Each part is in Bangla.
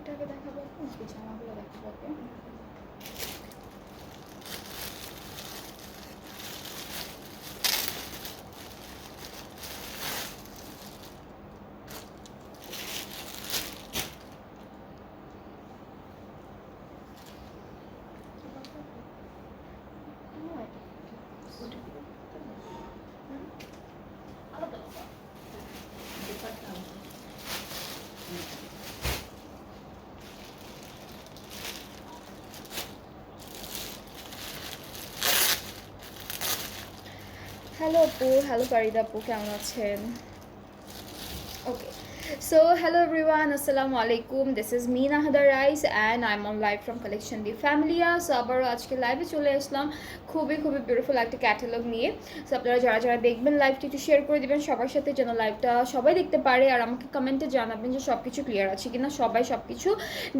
এটাকে দেখাবো নাকি জামাগুলো দেখাবো? হ্যালো আপু, হ্যালো ফারিদা আপু, কেমন আছেন? ওকে, so hello everyone, assalamu alaikum. This is me Nahada Rais and I'm on live from Collection the Familia. So আবারও আজকে লাইভে চলে আসলাম খুবই বিউটিফুল একটা ক্যাটালগ নিয়ে। সো আপনারা যারা দেখবেন লাইভটি একটু শেয়ার করে দিবেন সবার সাথে, যেন লাইভটা সবাই দেখতে পারে। আর আমাকে কমেন্টে জানাবেন যে সব কিছু ক্লিয়ার আছে কিনা, সবাই সব কিছু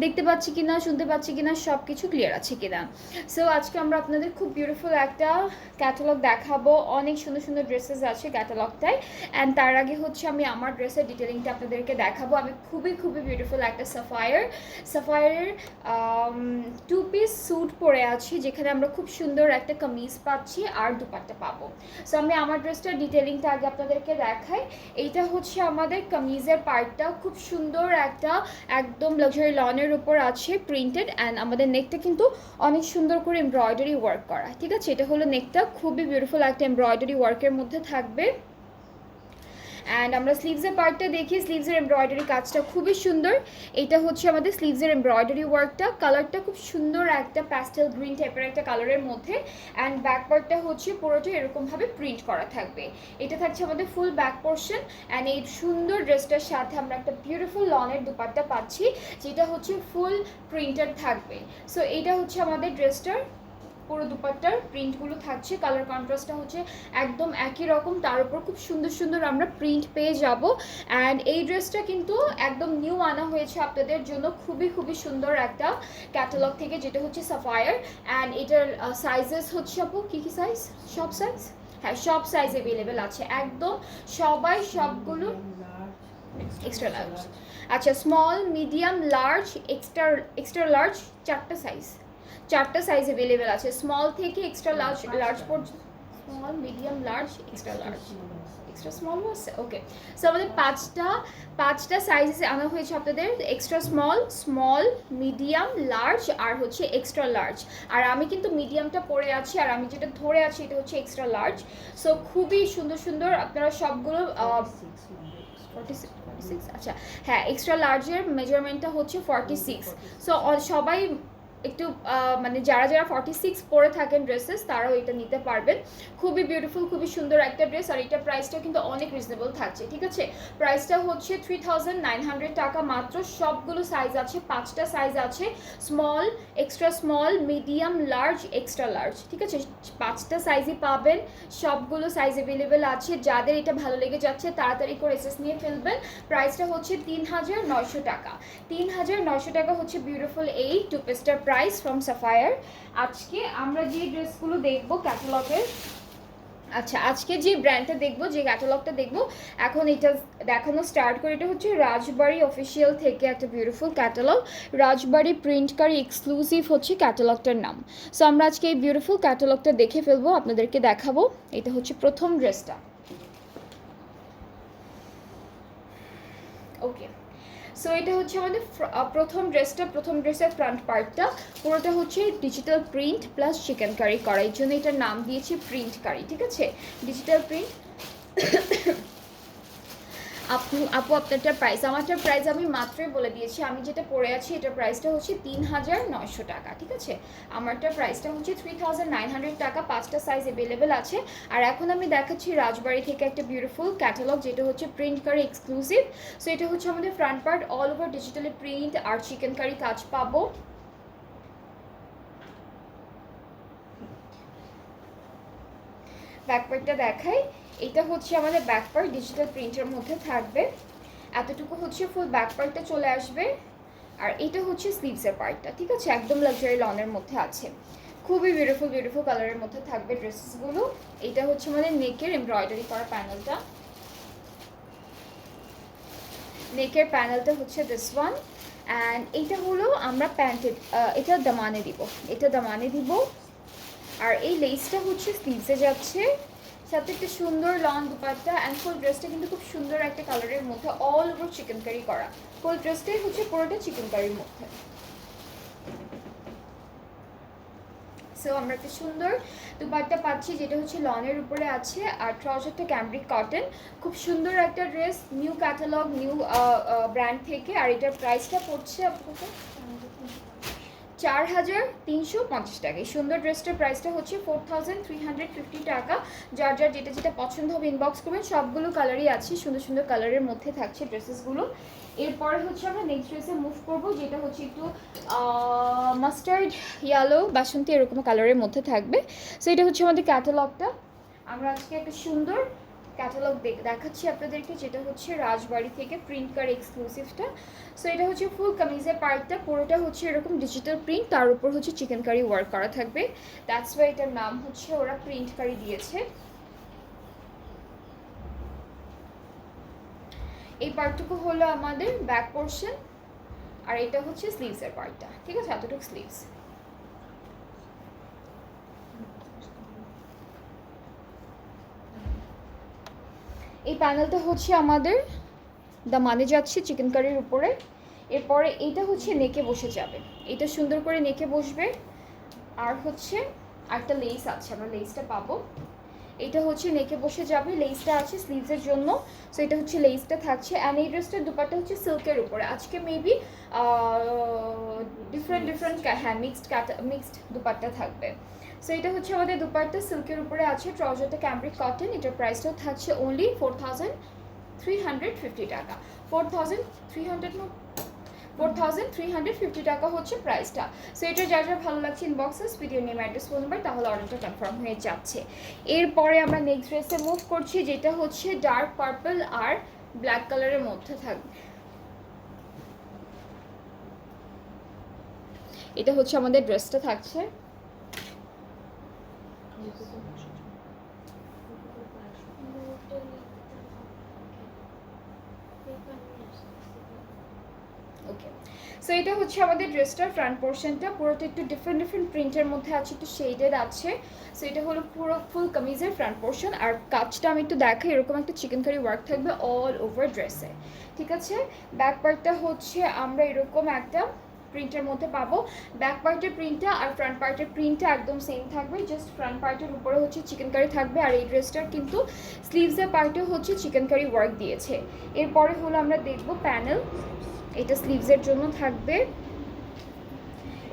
দেখতে পাচ্ছি কিনা, শুনতে পাচ্ছি কিনা, সব কিছু ক্লিয়ার আছে কিনা। সো আজকে আমরা আপনাদের খুব বিউটিফুল একটা ক্যাটালগ দেখাবো। অনেক সুন্দর ড্রেসেস আছে ক্যাটালগটায়। অ্যান্ড তার আগে হচ্ছে আমি আমার ড্রেসের ডিটেলিংটা আপনাদেরকে দেখাবো। আমি খুবই বিউটিফুল একটা সাফায়ারের 2 পিস স্যুট পরে আছি, যেখানে আমরা খুব সুন্দর একটা কামিজ পাচ্ছি আর দুপাট্টা পাবো। সো আমি আমার ড্রেসটার ডিটেলিংটা আগে আপনাদেরকে দেখাই। এইটা হচ্ছে আমাদের কামিজের পার্টটা, খুব সুন্দর একটা একদম লাক্সারি লনের উপর আছে প্রিন্টেড। অ্যান্ড আমাদের নেকটা কিন্তু অনেক সুন্দর করে এমব্রয়ডারি ওয়ার্ক করা, ঠিক আছে? এটা হলো নেকটা, খুবই বিউটিফুল একটা এমব্রয়ডারি ওয়ার্কের মধ্যে থাকবে। অ্যান্ড আমরা স্লিভসের পার্টটা দেখি। স্লিভসের এমব্রয়ডারি কাজটা খুবই সুন্দর। এটা হচ্ছে আমাদের স্লিভসের এমব্রয়ডারি ওয়ার্কটা। কালারটা খুব সুন্দর একটা প্যাস্টেল গ্রিন টাইপের একটা কালারের মধ্যে। অ্যান্ড ব্যাক পার্টটা হচ্ছে পুরোটা এরকমভাবে প্রিন্ট করা থাকবে। এটা থাকছে আমাদের ফুল ব্যাক পোর্শন। অ্যান্ড এই সুন্দর ড্রেসটার সাথে আমরা একটা বিউটিফুল লনের দুপাট্টা পাচ্ছি, যেটা হচ্ছে ফুল প্রিন্টেড থাকবে। সো এইটা হচ্ছে আমাদের ড্রেসটার পুরো দুপাট্টার প্রিন্টগুলো থাকছে। কালার কন্ট্রাস্টটা হচ্ছে একদম একই রকম, তার উপর খুব সুন্দর আমরা প্রিন্ট পেয়ে যাব। অ্যান্ড এই ড্রেসটা কিন্তু একদম নিউ আনা হয়েছে আপনাদের জন্য, খুবই সুন্দর একটা ক্যাটালগ থেকে, যেটা হচ্ছে সাফায়ার। অ্যান্ড এটার সাইজেস হচ্ছে আপু কী সাইজ? সব সাইজ? হ্যাঁ, সব সাইজ অ্যাভেলেবেল আছে একদম, সবগুলো এক্সট্রা লার্জ। আচ্ছা, small, medium, large, extra large, চারটা সাইজ অ্যাভেলেবেল আছে, স্মল থেকে এক্সট্রা লার্জ পর্যন্ত। স্মল, মিডিয়াম, লার্জ, এক্সট্রা স্মলও আছে। ওকে, সো আমাদের পাঁচটা সাইজে আনা হয়েছে আপনাদের, এক্সট্রা স্মল, মিডিয়াম, লার্জ আর হচ্ছে এক্সট্রা লার্জ। আর আমি কিন্তু মিডিয়ামটা পরে আছি, আর আমি যেটা ধরে আছি এটা হচ্ছে এক্সট্রা লার্জ। সো খুবই সুন্দর আপনারা সবগুলো 46, আচ্ছা হ্যাঁ, এক্সট্রা লার্জের মেজারমেন্টটা হচ্ছে 46। সো সবাই একটু মানে যারা 46 পরে থাকেন ড্রেসেস, তারাও এটা নিতে পারবেন। খুবই বিউটিফুল, খুবই সুন্দর একটা ড্রেস। আর এটা প্রাইসটা কিন্তু অনেক রিজনেবল থাকছে, ঠিক আছে? প্রাইসটা হচ্ছে 3900 টাকা মাত্র। সবগুলো সাইজ আছে, 5টা সাইজ আছে, small, extra small, medium, large, extra large, ঠিক আছে? 5টা সাইজই পাবেন, সবগুলো সাইজ অ্যাভেলেবেল আছে। যাদের এটা ভালো লেগে যাচ্ছে তাড়াতাড়ি করে এসএস নিয়ে ফেলবেন। প্রাইসটা হচ্ছে 3900 টাকা। 3900 টাকা হচ্ছে বিউটিফুল এই 2 পিসটার প্রাইস ফ্রম সাফায়ার। আজকে আমরা যে ড্রেসগুলো দেখবো ক্যাটালগের, আচ্ছা আজকে যে ব্র্যান্ডটা দেখবো, যে ক্যাটালগটা দেখবো, এখন এটা দেখানো স্টার্ট করে। এটা হচ্ছে রাজবাড়ি অফিসিয়াল থেকে একটা বিউটিফুল ক্যাটালগ, রাজবাড়ি প্রিন্টকারী এক্সক্লুসিভ হচ্ছে ক্যাটালগটার নাম। সো আমরা আজকে এই বিউটিফুল ক্যাটালগটা দেখে ফেলবো, আপনাদেরকে দেখাবো। এটা হচ্ছে প্রথম ড্রেসটা। ওকে, সো এটা হচ্ছে আমাদের প্রথম ড্রেসের ফ্রন্ট পার্টটা পুরোটা হচ্ছে digital print plus chikankari করা, এই জন্য এটার নাম দিয়েছি প্রিন্ট কারি, ঠিক আছে? Digital print. আপু আপনারটার প্রাইস, আমারটার প্রাইস আমি মাত্রই বলে দিয়েছি। আমি যেটা পরে আছি এটার প্রাইসটা হচ্ছে 3900 টাকা, ঠিক আছে? আমারটার প্রাইসটা হচ্ছে 3900 টাকা। 5টা সাইজ অ্যাভেলেবেল আছে। আর এখন আমি দেখাচ্ছি রাজবাড়ি থেকে একটা বিউটিফুল ক্যাটালগ, যেটা হচ্ছে প্রিন্ট কারি এক্সক্লুসিভ। সো এটা হচ্ছে আমাদের front part, all over digitally print আর চিকেন কারি কাজ পাবো। ব্যাক পার্টটা দেখাই। এটা হচ্ছে আমাদের ব্যাক পার্ট, ডিজিটাল প্রিন্টের মধ্যে থাকবে। এতটুকু হচ্ছে ফুল ব্যাক পার্টটা চলে আসবে। আর এটা হচ্ছে স্লিভসের পার্টটা, ঠিক আছে? একদম লাক্সারি লনের মধ্যে আছে, খুবই বিউটিফুল কালারের মধ্যে থাকবে ড্রেসেসগুলো। এটা হচ্ছে আমাদের নেকের এমব্রয়ডারি করা প্যানেলটা। নেকের প্যানেলটা হচ্ছে দিস ওয়ান। অ্যান্ড এটা হলো আমরা প্যান্টের, এটা দামানে দিব, এটা দামানে দিব। আর এই লেসটা হচ্ছে স্লিভসে যাচ্ছে, সাথে একটা সুন্দর লং দুপাট্টা। অ্যান্ড ফুল ড্রেসটা কিন্তু খুব সুন্দর একটা কালারের মধ্যে অল ওভার চিকেন কারি করা। ফুল ড্রেসটাই হচ্ছে পুরোটা চিকেন কারির মধ্যে। সো আমরা একটা সুন্দর দুপাট্টা পাচ্ছি যেটা হচ্ছে লনের উপরে আছে, আর ট্রাউজারটা ক্যামব্রিক কটন। খুব সুন্দর একটা dress, new catalogue, new brand থেকে। আর এটার প্রাইসটা পড়ছে আপনাকে 4350 টাকা। এই সুন্দর ড্রেসটার প্রাইসটা হচ্ছে 4350 টাকা। যার যার যেটা যেটা পছন্দ হবে ইনবক্স করবেন। সবগুলো কালারই আছে, সুন্দর সুন্দর কালারের মধ্যে থাকছে ড্রেসেসগুলো। এরপরে হচ্ছে আমরা নেক্সট ড্রেসে মুভ করবো, যেটা হচ্ছে একটু মাস্টার্ড ইয়েলো বাসন্তী এরকম কালারের মধ্যে থাকবে। সো এটা হচ্ছে আমাদের ক্যাটালগটা। আমরা আজকে একটা সুন্দর ক্যাটালগ দেখাচ্ছি আপনাদেরকে, যেটা হচ্ছে রাজবাড়ি থেকে প্রিন্ট কার এক্সক্লুসিভটা। সো এটা হচ্ছে ফুল কামিজের পার্টটা, পুরোটা হচ্ছে এরকম ডিজিটাল প্রিন্ট, তার উপর হচ্ছে চিকেন কারি ওয়ার্ক করা থাকবে। দ্যাটস ওয়াই এটার নাম হচ্ছে ওরা প্রিন্ট কারি দিয়েছে। এই পার্টটুকু হলো আমাদের ব্যাক পোর্শন, আর এটা হচ্ছে স্লিভসের পার্টটা। ঠিক আছে, এতটুকু স্লিভস। এই প্যানেলটা হচ্ছে আমাদের দামানে যাচ্ছে চিকেন কারির উপরে। এরপরে এইটা হচ্ছে নেকে বসে যাবে, এটা সুন্দর করে নেকে বসবে। আর হচ্ছে একটা লেস আছে, আমরা লেসটা পাবো। এটা হচ্ছে নেকে বসে যাবে, লেসটা আছে স্লিভসের জন্য। সো এটা হচ্ছে লেসটা থাকছে। অ্যান্ড এই ড্রেসটার দুপাট্টা হচ্ছে সিল্কের উপরে। আজকে মেবি ডিফারেন্ট হ্যাঁ মিক্সড দুপাট্টা থাকবে। সো এটা হচ্ছে আমাদের দুপাট্টা সিল্কের উপরে আছে, ট্রাউজারটা ক্যামব্রিক কটন। এটার প্রাইসটাও থাকছে অনলি 4350 টাকা। 4350 টাকা হচ্ছে প্রাইসটা। সো এটা যা যা ভালো লাগছে ইনবক্সে video name address phone number, তাহলে অর্ডারটা কনফার্ম হয়ে যাচ্ছে। এরপরে আমরা নেক্সট ড্রেসে মুভ করছি, যেটা হচ্ছে ডার্ক পার্পল আর ব্ল্যাক কালারের মধ্যে থাকবে। এটা হচ্ছে আমাদের ড্রেসটা থাকছে। ওকে, সো এটা হচ্ছে আমাদের ড্রেসটার ফ্রন্ট পোর্শনটা, পুরোটা একটু ডিফারেন্ট প্রিন্টের মধ্যে আছে, একটু শেডেড আছে। সো এটা হলো পুরো ফুল কামিজের ফ্রন্ট পোর্শন। আর কাজটা আমি একটু দেখাই, এরকম একটা চিকেন কারি ওয়ার্ক থাকবে অল ওভার ড্রেসে। ঠিক আছে, ব্যাক পার্টটা হচ্ছে আমরা এরকম একটা প্রিন্টের মধ্যে পাবো। ব্যাক পার্টের প্রিন্টটা আর ফ্রন্ট পার্টের প্রিন্টটা একদম সেম থাকবে, জাস্ট ফ্রন্ট পার্টের উপরে হচ্ছে চিকেন কারি থাকবে। আর এই ড্রেসটার কিন্তু স্লিভসের পার্টেও হচ্ছে চিকেন কারি ওয়ার্ক দিয়েছে। এরপরে হলো আমরা দেখবো প্যানেল, এটা স্লিভসের জন্য থাকবে,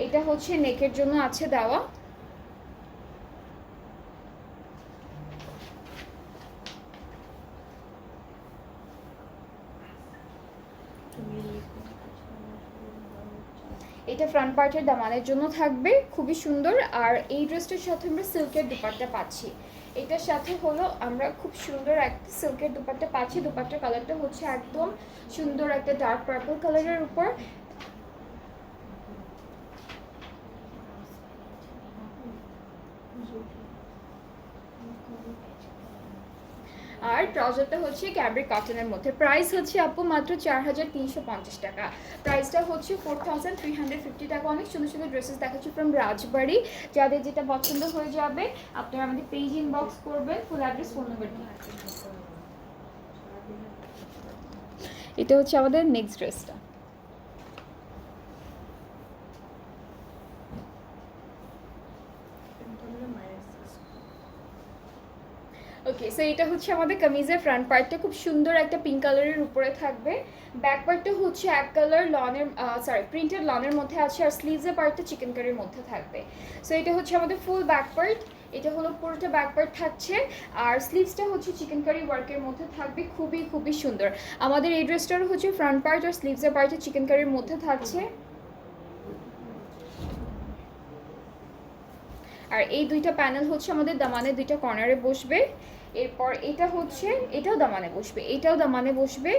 এটা হচ্ছে নেকের জন্য আছে দেওয়া। এটা ফ্রন্ট পার্টের দামানের জন্য থাকবে, খুবই সুন্দর। আর এই ড্রেসটার সাথে আমরা সিল্কের দুপাট্টা পাচ্ছি। এটার সাথে হলো আমরা খুব সুন্দর একটা সিল্কের দুপাট্টা পাচ্ছি। দুপাট্টার কালারটা হচ্ছে একদম সুন্দর একটা ডার্ক পার্পল কালারের উপর। আর ট্রাউজারটা হচ্ছে ক্যামব্রিক কটনের মধ্যে। প্রাইস হচ্ছে আপু মাত্র 4350 টাকা। প্রাইসটা হচ্ছে 4350 টাকা। অনেক সুন্দর সুন্দর ড্রেসেস দেখাচ্ছি ফ্রম রাজবাড়ি। যাদের যেটা পছন্দ হয়ে যাবে আপনারা আমাদের পেজ ইনবক্স করবেন, ফুল অ্যাড্রেস ফোন নাম্বার নিয়ে। এটা হচ্ছে আমাদের নেক্সট ড্রেসটা। ওকে, সো এটা হচ্ছে আমাদের কামিজের ফ্রন্ট পার্টটা, খুব সুন্দর একটা পিঙ্ক কালারের উপরে থাকবে। ব্যাক পার্টটা হচ্ছে এক কালার লনের প্রিন্টেড লনের মধ্যে আছে। আর স্লিভসের পার্টটা চিকেন কারির মধ্যে থাকবে। সো এটা হচ্ছে আমাদের ফুল ব্যাক পার্ট, এটা হলো পুরোটা ব্যাক পার্ট থাকছে। আর স্লিভসটা হচ্ছে চিকেন কারি ওয়ার্কের মধ্যে থাকবে, খুবই সুন্দর। আমাদের এই ড্রেসটার হচ্ছে ফ্রন্ট পার্ট আর স্লিভসের পার্টে চিকেন কারির মধ্যে থাকছে। আর এই দুইটা প্যানেল হচ্ছে আমাদের দামানের দুইটা কর্নারে বসবে। এরপর এটা হচ্ছে, এটাও দামানে বসবে, এটাও দামানে বসবে।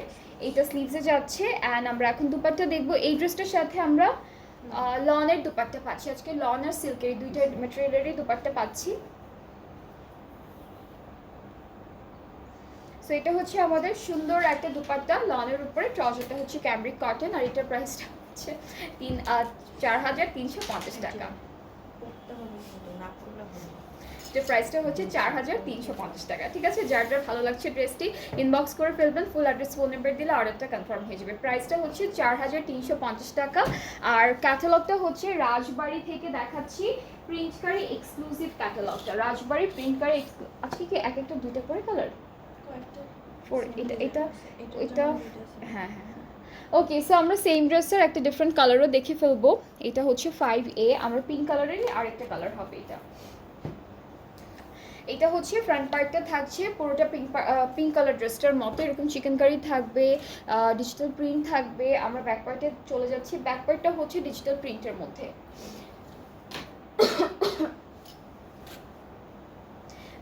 এইটা স্লিভসে যাচ্ছে। অ্যান্ড আমরা এখন দুপাট্টা দেখবো। এই ড্রেসটার সাথে আমরা লনের দুপাট্টা পাচ্ছি। আজকে লন আর সিল্কের দুইটা ম্যাটেরিয়ালেরই দুপাট্টা পাচ্ছি। সো এটা হচ্ছে আমাদের সুন্দর একটা দুপাট্টা লনের উপরে। ট্রাউজারটা হচ্ছে ক্যামব্রিক কটন। আর এটার প্রাইসটা হচ্ছে 4350 টাকা। যে প্রাইসটা হচ্ছে 4350 টাকা। ঠিক আছে, যার যার ভালো লাগছে ড্রেসটি ইনবক্স করে ফেলবেন, ফুল অ্যাড্রেস ফোন নাম্বার দিলে অর্ডারটা কনফার্ম হয়ে যাবে। প্রাইসটা হচ্ছে 4350 টাকা। আর ক্যাটালগটা হচ্ছে রাজবাড়ি থেকে দেখাচ্ছি, প্রিন্টকারি এক্সক্লুসিভ ক্যাটালগটা, রাজবাড়ি প্রিন্টকারি। আজকে কি এক একটা দুইটা করে কালার? এটা এটা এটা হ্যাঁ হ্যাঁ হ্যাঁ। ওকে, সো আমরা সেম ড্রেসের একটা ডিফারেন্ট কালারও দেখে ফেলবো। এটা হচ্ছে 5A, আমরা পিঙ্ক কালারেরই আরেকটা কালার হবে এটা। এটা হচ্ছে ফ্রন্ট পার্টটা থাকছে পুরোটা পিঙ্ক কালার ড্রেসটার মতো, এরকম চিকেন কারি থাকবে, ডিজিটাল প্রিন্ট থাকবে। আমরা ব্যাক পার্টে চলে যাচ্ছি, ব্যাক পার্টটা হচ্ছে ডিজিটাল প্রিন্টের মধ্যে।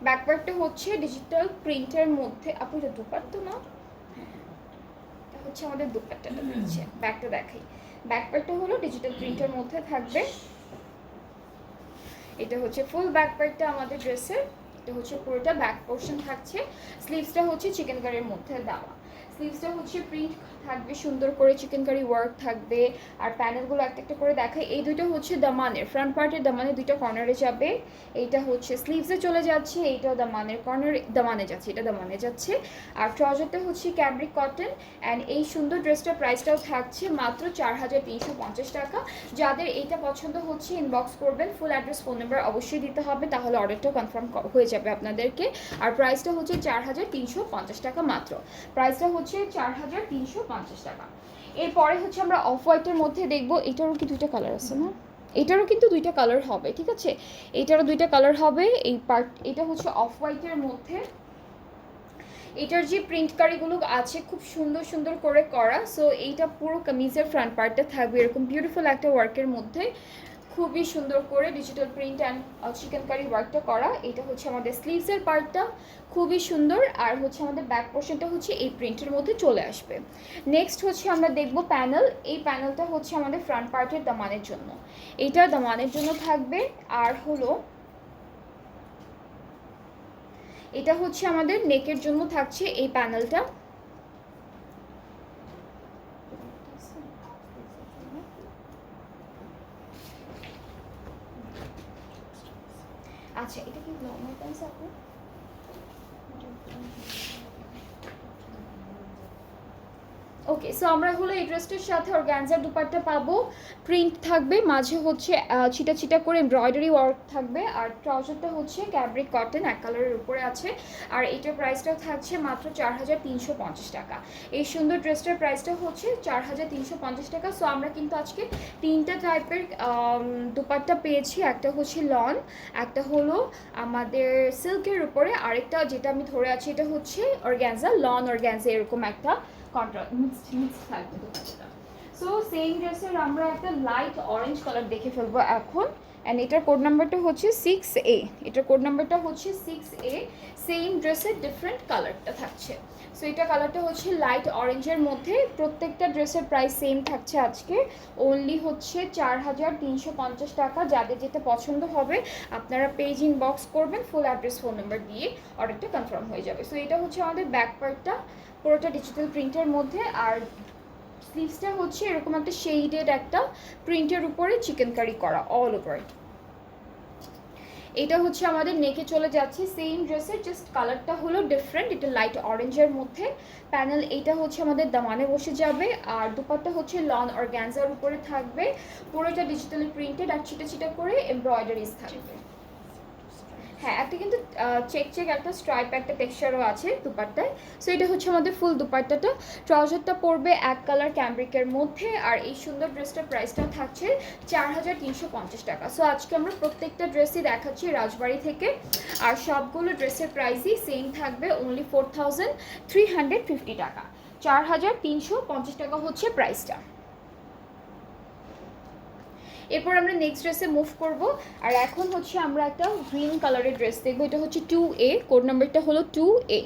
ব্যাক পার্টটা হচ্ছে ডিজিটাল প্রিন্টের মধ্যে। আপু এটা দুপাট্টা না? এটা হচ্ছে আমাদের দুপাট্টাটা দিচ্ছে, ব্যাকটা দেখাই। ব্যাক পার্টটা হলো ডিজিটাল প্রিন্টের মধ্যে থাকবে। এটা হচ্ছে ফুল ব্যাক পার্টটা আমাদের ড্রেসের। এটা হচ্ছে পুরোটা ব্যাক পোর্শন থাকছে। স্লিভসটা হচ্ছে চিকেন কারির মধ্যে দেওয়া। স্লিভসটা হচ্ছে প্রিন্ট থাকবে, সুন্দর করে চিকেন কারি ওয়ার্ক থাকবে। আর প্যানেলগুলো একটা একটা করে দেখাই। এই দুটো হচ্ছে দামানের, ফ্রন্ট পার্টের দামানের দুইটা কর্নারে যাবে। এইটা হচ্ছে স্লিভসে চলে যাচ্ছে, এইটাও দামানের কর্নারে, দামানে যাচ্ছে, এটা দামানে যাচ্ছে। আর ট্রাউজারটা হচ্ছে ক্যাব্রিক কটন। অ্যান্ড এই সুন্দর ড্রেসটার প্রাইসটাও থাকছে মাত্র 4350 টাকা। যাদের এইটা পছন্দ হচ্ছে ইনবক্স করবেন, ফুল অ্যাড্রেস ফোন নাম্বার অবশ্যই দিতে হবে, তাহলে অর্ডারটা কনফার্ম হয়ে যাবে আপনাদেরকে। আর প্রাইসটা হচ্ছে 4350 টাকা মাত্র। প্রাইসটা হচ্ছে 4350 টাকা। এরপরে হচ্ছে আমরা অফ হোয়াইটের মধ্যে দেখবো। এটারও কি দুইটা কালার আছে না? এটারও কিন্তু দুইটা কালার হবে, ঠিক আছে, এটারও দুইটা কালার হবে। এই পার্ট, এটা হচ্ছে অফ হোয়াইটের মধ্যে। এটার যে প্রিন্ট কারিগুলো আছে খুব সুন্দর সুন্দর করে করা। সো এইটা পুরো কামিজের ফ্রন্ট পার্টটা থাকবে এরকম বিউটিফুল একটা ওয়ার্কের মধ্যে, খুবই সুন্দর করে digital print and chikankari ওয়ার্কটা করা। এটা হচ্ছে আমাদের স্লিভসের পার্টটা, খুবই সুন্দর। আর হচ্ছে আমাদের ব্যাক পোর্শনটা হচ্ছে এই প্রিন্টের মধ্যে চলে আসবে। নেক্সট হচ্ছে আমরা দেখব প্যানেল। এই প্যানেলটা হচ্ছে আমাদের ফ্রন্ট পার্টের দামানের জন্য, এইটা দামানের জন্য থাকবে। আর হলো এটা হচ্ছে আমাদের নেকের জন্য থাকছে এই প্যানেলটা। আচ্ছা, এটা কি নরমাল প্যান্টস আপু? ওকে, সো আমরা হলো এই ড্রেসটার সাথে অর্গানজার দুপাট্টা পাবো, প্রিন্ট থাকবে, মাঝে হচ্ছে ছিটা ছিটা করে এমব্রয়ডারি ওয়ার্ক থাকবে। আর ট্রাউজারটা হচ্ছে ক্যাব্রিক কটন, এক কালারের উপরে আছে। আর এটার প্রাইসটাও থাকছে মাত্র 4350 টাকা। এই সুন্দর ড্রেসটার প্রাইসটা হচ্ছে 4350 টাকা। সো আমরা কিন্তু আজকে তিনটা টাইপের দুপাট্টা পেয়েছি, একটা হচ্ছে লন, একটা হলো আমাদের সিল্কের উপরে, আরেকটা যেটা আমি ধরে আছি এটা হচ্ছে অর্গানজা, লন অর্গানজা, এরকম একটা কন্ট্রাস্ট মিক্সড থাকবে দুপাট্টাটা। সো সেম ড্রেসের আমরা একটা লাইট অরেঞ্জ কালার দেখে ফেলবো এখন। অ্যান্ড এটার কোড নাম্বারটা হচ্ছে 6A, এটার কোড নাম্বারটা হচ্ছে 6A। সেম ড্রেসের ডিফারেন্ট কালারটা থাকছে। সো এটা কালারটা হচ্ছে লাইট অরেঞ্জের মধ্যে। প্রত্যেকটা ড্রেসের প্রাইস সেম থাকছে আজকে, অনলি হচ্ছে 4350 টাকা। যাদের যেটা পছন্দ হবে আপনারা পেজ ইনবক্স করবেন, ফুল অ্যাড্রেস ফোন নাম্বার দিয়ে অর্ডারটা কনফার্ম হয়ে যাবে। সো এটা হচ্ছে আমাদের ব্যাক পার্টটা, পুরোটা ডিজিটাল প্রিন্টের মধ্যে। আর স্লিভসটা হচ্ছে এরকম একটা শেডেড একটা প্রিন্টের উপরে চিকেন কারি করা অল ওভার। এটা হচ্ছে আমাদের নেকে চলে যাচ্ছে সেম ড্রেসের, জাস্ট কালারটা হলো ডিফারেন্ট, এটা লাইট অরেঞ্জের মধ্যে। প্যানেল এইটা হচ্ছে আমাদের দামানে বসে যাবে। আর দুপাট্টা হচ্ছে লন অর্গানজার উপরে থাকবে, পুরোটা ডিজিটালি প্রিন্টেড আর ছিটা ছিটা করে এমব্রয়ডারিজ থাকবে। হ্যাঁ, একটা কিন্তু চেক চেক একটা স্ট্রাইপ একটা টেক্সচারও আছে দুপাট্টায়। সো এটা হচ্ছে আমাদের ফুল দুপাট্টাটা। ট্রাউজারটা পড়বে এক কালার ক্যাম্ব্রিকের মধ্যে। আর এই সুন্দর ড্রেসটার প্রাইসটাও থাকছে 4350 টাকা। সো আজকে আমরা প্রত্যেকটা ড্রেসই দেখাচ্ছি রাজবাড়ি থেকে। আর সবগুলো ড্রেসের প্রাইসই সেম থাকবে, অনলি 4350 টাকা। 4350 টাকা হচ্ছে প্রাইসটা। এরপর আমরা নেক্সট ড্রেসে মুভ করব। আর এখন হচ্ছে আমরা একটা গ্রিন কালারের ড্রেস দেখবো, এটা হচ্ছে 2A, কোড নাম্বারটা হলো 2A।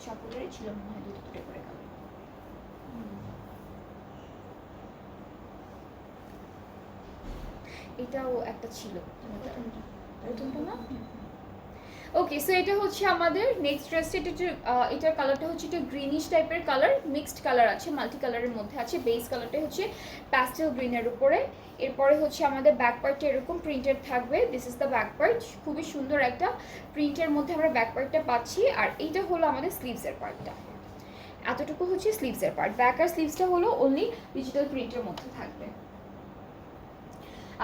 সকলেরই ছিল মনে হয় দুটো দুটো করে কালার। এটাও একটা ছিল, প্রথমটা না? ওকে, সো এটা হচ্ছে আমাদের নেক্সট ড্রেসটা। এটার কালারটা হচ্ছে একটু গ্রিনিশ টাইপের কালার, মিক্সড কালার আছে, মাল্টি কালারের মধ্যে আছে। বেস কালারটা হচ্ছে প্যাস্টেল গ্রিনের উপরে। এরপরে হচ্ছে আমাদের ব্যাক পার্টটা এরকম প্রিন্টেড থাকবে। This is the back part, খুবই সুন্দর একটা প্রিন্টের মধ্যে আমরা ব্যাক পার্টটা পাচ্ছি। আর এইটা হলো আমাদের স্লিভসের পার্টটা, এতটুকু হচ্ছে স্লিভসের পার্ট। ব্যাক আর স্লিভসটা হলো অনলি ডিজিটাল প্রিন্টের মধ্যে থাকবে।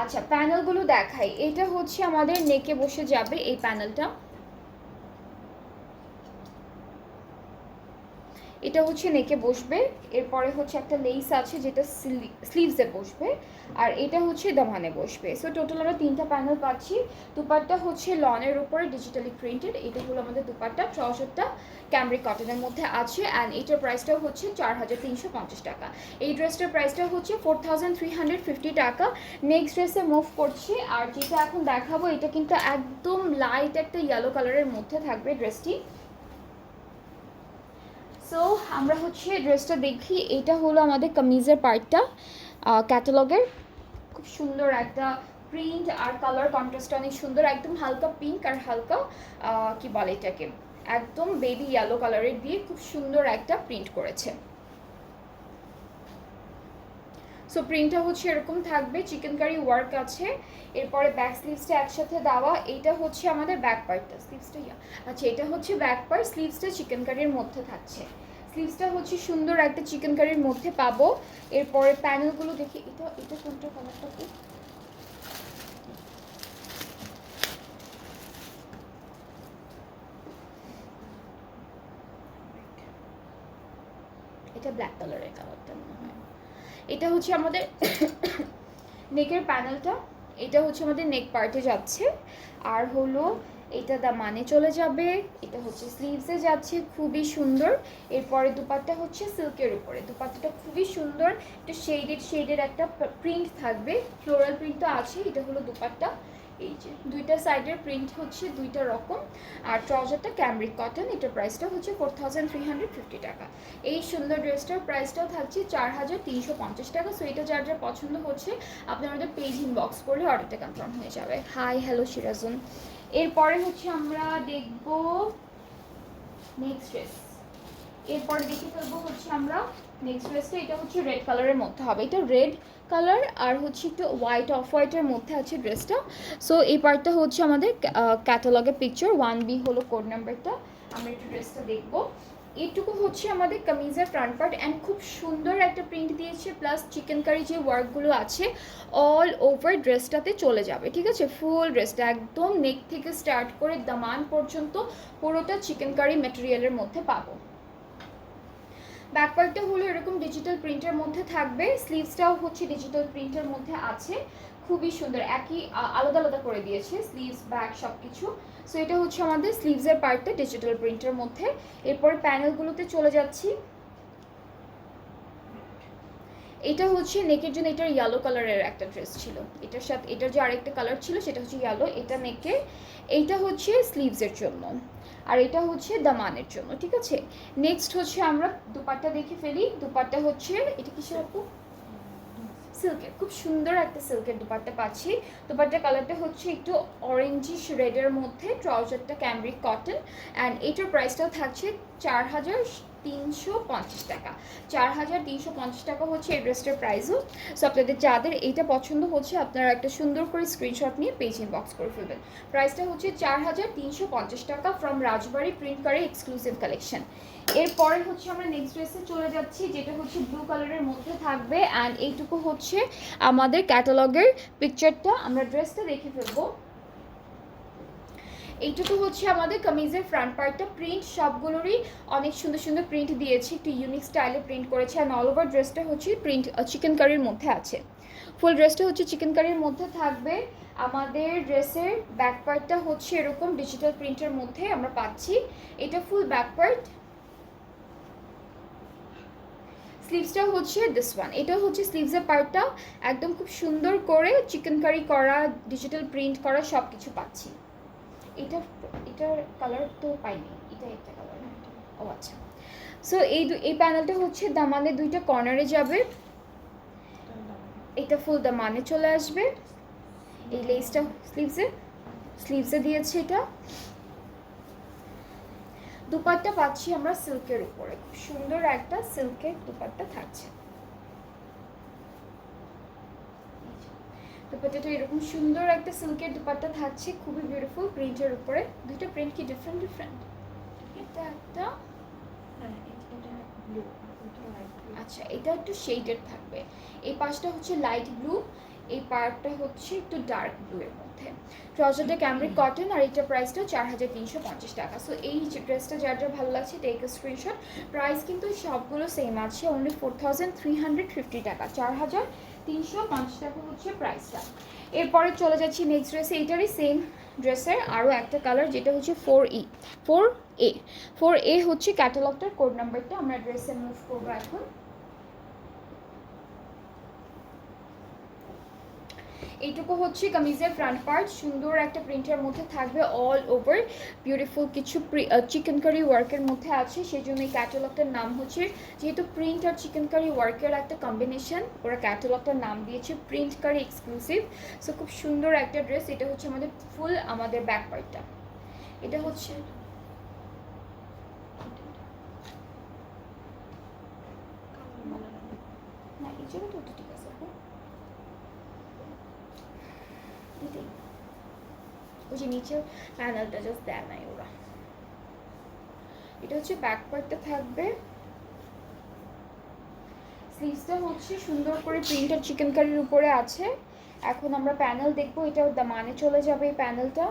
আচ্ছা, প্যানেলগুলো দেখাই। এটা হচ্ছে আমাদের নেকে বসে যাবে এই প্যানেলটা। এটা হচ্ছে নেকে বসবে। এরপরে হচ্ছে একটা লেস আছে যেটা স্লিভসে বসবে, আর এটা হচ্ছে দামানে বসবে। সো টোটাল আমরা 3টা প্যানেল পাচ্ছি। দুপাট্টা হচ্ছে লনের উপরে ডিজিটালি প্রিন্টেড, এটা হলো আমাদের দুপাট্টা। ট্রাউজারটা ক্যামব্রিক কটনের মধ্যে আছে, অ্যান্ড এটার প্রাইসটাও হচ্ছে 4350 টাকা। এই ড্রেসটার প্রাইসটা হচ্ছে 4350 টাকা। নেক্সট ড্রেসে মুভ করছি, আর যেটা এখন দেখাবো এটা কিন্তু একদম লাইট একটা ইয়েলো কালারের মধ্যে থাকবে ড্রেসটি। সো আমরা হচ্ছে ড্রেসটা দেখি। এটা হলো আমাদের কামিজের পার্টটা, ক্যাটালগের। খুব সুন্দর একটা প্রিন্ট আর কালার কন্ট্রাস্ট অনেক সুন্দর, একদম হালকা পিঙ্ক আর হালকা কি বলে এটাকে, একদম বেবি ইয়েলো কালারের দিয়ে খুব সুন্দর একটা প্রিন্ট করেছে। সো প্রিন্টটা হচ্ছে এরকম থাকবে, চিকেন কারি ওয়ার্ক আছে। এরপরে ব্যাক স্লিভসটা একসাথে দেওয়া। এইটা হচ্ছে আমাদের ব্যাক পার্টটা, স্লিভসটা আচ্ছা এটা হচ্ছে ব্যাক পার্ট, স্লিভসটা চিকেন কারির মধ্যে থাকছে। স্লিভসটা হচ্ছে সুন্দর একটা চিকেন কারির মধ্যে পাবো। এরপরে প্যানেলগুলো দেখি, এটা এটা কোনটা কালারটা কি, এটা ব্ল্যাক কালারের কালারটা মনে হয়। এটা হচ্ছে আমাদের নেকের প্যানেলটা, এটা হচ্ছে আমাদের নেক পার্টে যাচ্ছে। আর হলো এটা দামানে চলে যাবে, এটা হচ্ছে স্লিভসে যাচ্ছে, খুবই সুন্দর। এরপরে দুপাট্টা হচ্ছে সিল্কের উপরে, দুপাট্টাটা খুবই সুন্দর, একটা শেডের একটা প্রিন্ট থাকবে, ফ্লোরাল প্রিন্টটা আছে। এটা হলো দুপাট্টা, এই যে দুইটা সাইডের প্রিন্ট হচ্ছে দুইটা রকম। আর ট্রাউজারটা ক্যামব্রিক কটন, এটার প্রাইসটা হচ্ছে 4350 টাকা। এই সুন্দর ড্রেসটার প্রাইসটাও থাকছে 4350 টাকা। সো এটা যার যার পছন্দ হচ্ছে আপনি আমাদের পেজ ইনবক্স করলে অর্ডারটা কনফার্ম হয়ে যাবে। Hi hello Sirajun. এরপরে হচ্ছে আমরা দেখব নেক্সট ড্রেস। এরপরে দেখে ফেলবো হচ্ছে আমরা নেক্সট ড্রেসটা। এটা হচ্ছে রেড কালারের মধ্যে হবে, এটা রেড কালার আর হচ্ছে একটু হোয়াইট অফ হোয়াইটের মধ্যে আছে ড্রেসটা। সো এই পার্টটা হচ্ছে আমাদের ক্যাটালগের পিকচার, 1B হলো কোড নাম্বারটা। আমরা একটু ড্রেসটা দেখবো। এইটুকু হচ্ছে আমাদের কামিজের ফ্রন্ট পার্ট, অ্যান্ড খুব সুন্দর একটা প্রিন্ট দিয়েছে, প্লাস চিকেন কারি যে ওয়ার্কগুলো আছে অল ওভার ড্রেসটাতে চলে যাবে। ঠিক আছে, ফুল ড্রেসটা একদম নেক থেকে স্টার্ট করে দামান পর্যন্ত পুরোটা চিকেন কারি ম্যাটেরিয়ালের মধ্যে পাবো। ব্যাক পার্টটা হলো এরকম ডিজিটাল প্রিন্টের মধ্যে থাকবে, স্লিভসটাও হচ্ছে ডিজিটাল প্রিন্টের মধ্যে আছে, খুবই সুন্দর। একই আলাদা আলাদা করে দিয়েছে স্লিভস ব্যাক সব কিছু। সো এটা হচ্ছে আমাদের স্লিভসের পার্টটা ডিজিটাল প্রিন্টের মধ্যে। এরপরে প্যানেলগুলোতে চলে যাচ্ছি। এটা হচ্ছে নেকের জন্য, এটার ইয়েলো কালারের একটা ড্রেস ছিল, এটার সাথে এটার যে আরেকটা কালার ছিল সেটা হচ্ছে ইয়েলো, এটা নেকে। এইটা হচ্ছে স্লিভসের জন্য, আর এটা হচ্ছে দামানের জন্য। ঠিক আছে, নেক্সট হচ্ছে আমরা দুপাট্টা দেখে ফেলি। দুপাট্টা হচ্ছে এটা কিসের আপু, সিল্কের, খুব সুন্দর একটা সিল্কের দুপাট্টা পাচ্ছি। দুপাট্টার কালারটা হচ্ছে একটু অরেঞ্জিশ রেডের মধ্যে, ট্রাউজারটা ক্যামব্রিক কটন, অ্যান্ড এটার প্রাইসটাও থাকছে 4350 টাকা। 4350 টাকা হচ্ছে এই ড্রেসটার প্রাইসও। সো আপনাদের যাদের এইটা পছন্দ হচ্ছে আপনারা একটা সুন্দর করে স্ক্রিনশট নিয়ে পেজ ইনবক্স করে ফেলবেন। প্রাইসটা হচ্ছে 4350 টাকা ফ্রম রাজবাড়ি প্রিন্ট কারি এক্সক্লুসিভ কালেকশন। এরপরে হচ্ছে আমরা নেক্সট ড্রেসে চলে যাচ্ছি, যেটা হচ্ছে ব্লু কালারের মধ্যে থাকবে, অ্যান্ড এইটুকু হচ্ছে আমাদের ক্যাটালগের পিকচারটা। আমরা ড্রেসটা দেখে ফেলবো। এইটুকু হচ্ছে আমাদের কামিজের ফ্রন্ট পার্টটা। প্রিন্ট সবগুলোরই অনেক সুন্দর সুন্দর প্রিন্ট দিয়েছে, একটু ইউনিক স্টাইলে প্রিন্ট করেছে, অ্যান্ড অল ওভার ড্রেসটা হচ্ছে প্রিন্ট চিকেন কারির মধ্যে আছে। ফুল ড্রেসটা হচ্ছে চিকেন কারির মধ্যে থাকবে। আমাদের ড্রেসের ব্যাক পার্টটা হচ্ছে এরকম ডিজিটাল প্রিন্টের মধ্যে আমরা পাচ্ছি। এটা ফুল ব্যাক পার্ট। স্লিভসটাও হচ্ছে দিস ওয়ান, এটা হচ্ছে স্লিভসের পার্টটা, একদম খুব সুন্দর করে চিকেন কারি করা, ডিজিটাল প্রিন্ট করা সব কিছু পাচ্ছি। এটার কালার তো পাইনি, এটা একটা কালার না, ও আচ্ছা। সো এই প্যানেলটা হচ্ছে দামানে দুইটা কর্নারে যাবে, এটা ফুল দামানে চলে আসবে। এই লেসটা স্লিভসে দিয়েছে এটা। দুপাট্টা পাচ্ছি আমরা সিল্কের উপরে, খুব সুন্দর একটা সিল্কের দুপাট্টা থাকছে। দুপাট্টাটা এরকম সুন্দর একটা সিল্কের দুপাট্টা থাকছে, খুবই বিউটিফুল প্রিন্টের উপরে। দুইটা প্রিন্ট কি ডিফারেন্ট ডিফারেন্ট? এটা একটা, আচ্ছা এটা একটু শেডেড থাকবে। এই পাশটা হচ্ছে লাইট ব্লু, এই পার্টটা হচ্ছে একটু ডার্ক ব্লু এর মধ্যে। ট্রাউজারটা ক্যামব্রিক কটন আর এটার প্রাইসটা 4350 টাকা। সো এই ড্রেসটা যার যার ভালো লাগছে টেক এ স্ক্রিনশট। প্রাইস কিন্তু সবগুলো সেম আছে, অনলি 4350 টাকা, 4350 টাকা হচ্ছে প্রাইসটা। এরপরে চলে যাচ্ছি নেক্সট ড্রেসে, এইটারই সেম ড্রেসের আরও একটা কালার যেটা হচ্ছে 4A হচ্ছে ক্যাটালগটার কোড নাম্বারটা। আমরা ড্রেসে মুভ করবো এখন। এইটুকু হচ্ছে কামিজের ফ্রন্ট পার্ট, সুন্দর একটা প্রিন্টের মধ্যে থাকবে, অল ওভার বিউটিফুল কিছু চিকেন কারি ওয়ার্কের মধ্যে আছে। সেই জন্য এই ক্যাটালগটার নাম হচ্ছে, যেহেতু প্রিন্ট আর চিকেন কারি ওয়ার্কের একটা কম্বিনেশন, ওরা ক্যাটালগটার নাম দিয়েছে প্রিন্ট কারি এক্সক্লুসিভ। সো খুব সুন্দর একটা ড্রেস। এটা হচ্ছে আমাদের ফুল আমাদের ব্যাক পার্টটা। এটা হচ্ছে না, এই জায়গাটা তো ঠিক আছে, ওই যে নিচের প্যানেলটা জাস্ট দেয় নাই ওরা। এটা হচ্ছে ব্যাক পার্টটা থাকবে। স্লিভসটা হচ্ছে সুন্দর করে প্রিন্টেড চিকেন কারির উপরে আছে। এখন আমরা প্যানেল দেখবো, এটা দামানে চলে যাবে এই প্যানেলটা।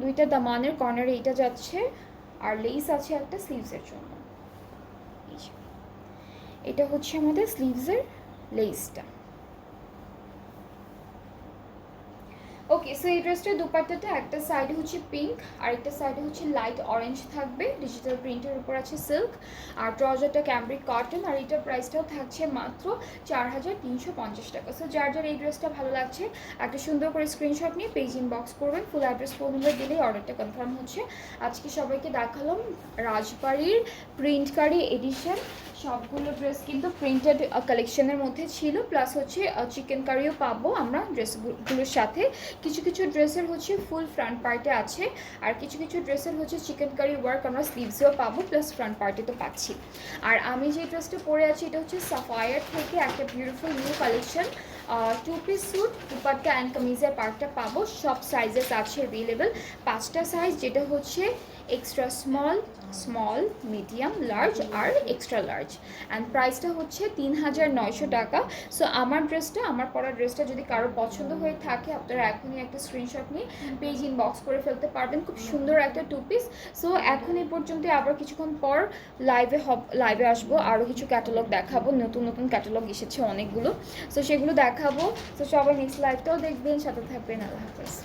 দুইটা দামানের কর্নারে এটা যাচ্ছে, আর লেস আছে একটা স্লিভসের জন্য। এটা হচ্ছে আমাদের স্লিভসের লেসটা। ওকে, সো এই ড্রেসটার দুপাট্টাটা একটা সাইডে হচ্ছে পিঙ্ক আর একটা সাইডে হচ্ছে লাইট অরেঞ্জ থাকবে, ডিজিটাল প্রিন্টের উপর আছে সিল্ক। আর ট্রাউজারটা ক্যামব্রিক কটন, আর এটার প্রাইসটাও থাকছে মাত্র 4350 টাকা। সো যার যার এই ড্রেসটা ভালো লাগছে একটা সুন্দর করে স্ক্রিনশট নিয়ে পেজ ইনবক্স করবেন, ফুল অ্যাড্রেস ফোন নাম্বার দিলেই অর্ডারটা কনফার্ম হচ্ছে। আজকে সবাইকে দেখালাম রাজবাড়ির প্রিন্টকারি এডিশন। সবগুলো ড্রেস কিন্তু প্রিন্টেড কালেকশনের মধ্যে ছিল, প্লাস হচ্ছে চিকেন কারিও পাবো আমরা ড্রেসগুলোর সাথে। কিছু কিছু ড্রেসের হচ্ছে ফুল ফ্রন্ট পার্টে আছে, আর কিছু কিছু ড্রেসের হচ্ছে চিকেন কারি ওয়ার্ক আমরা স্লিভসেও পাবো, প্লাস ফ্রন্ট পার্টে তো পাচ্ছি। আর আমি যে ড্রেসটা পরে আছি এটা হচ্ছে সাফায়ার থেকে একটা beautiful new collection, 2 piece suit, dupatta and কামিজের পার্টটা পাবো। সব সাইজেস আছে অ্যাভেলেবেল, 5টা সাইজ, যেটা হচ্ছে extra small, small, medium, large আর এক্সট্রা লার্জ। অ্যান্ড প্রাইসটা হচ্ছে 3900 টাকা। সো আমার ড্রেসটা, আমার পরা ড্রেসটা যদি কারো পছন্দ হয়ে থাকে, আপনারা এখনই একটা স্ক্রিনশট নিয়ে পেজ ইনবক্স করে ফেলতে পারবেন। খুব সুন্দর একটা 2 পিস। সো এখন এই পর্যন্ত, আবার কিছুক্ষণ পর লাইভে আসবো, আরও কিছু ক্যাটালগ দেখাবো, নতুন নতুন ক্যাটালগ এসেছে অনেকগুলো, সো সেগুলো দেখাবো। সো সবাই নেক্সট লাইভটাও দেখবেন, সাথে থাকবেন। আল্লাহ হাফেজ।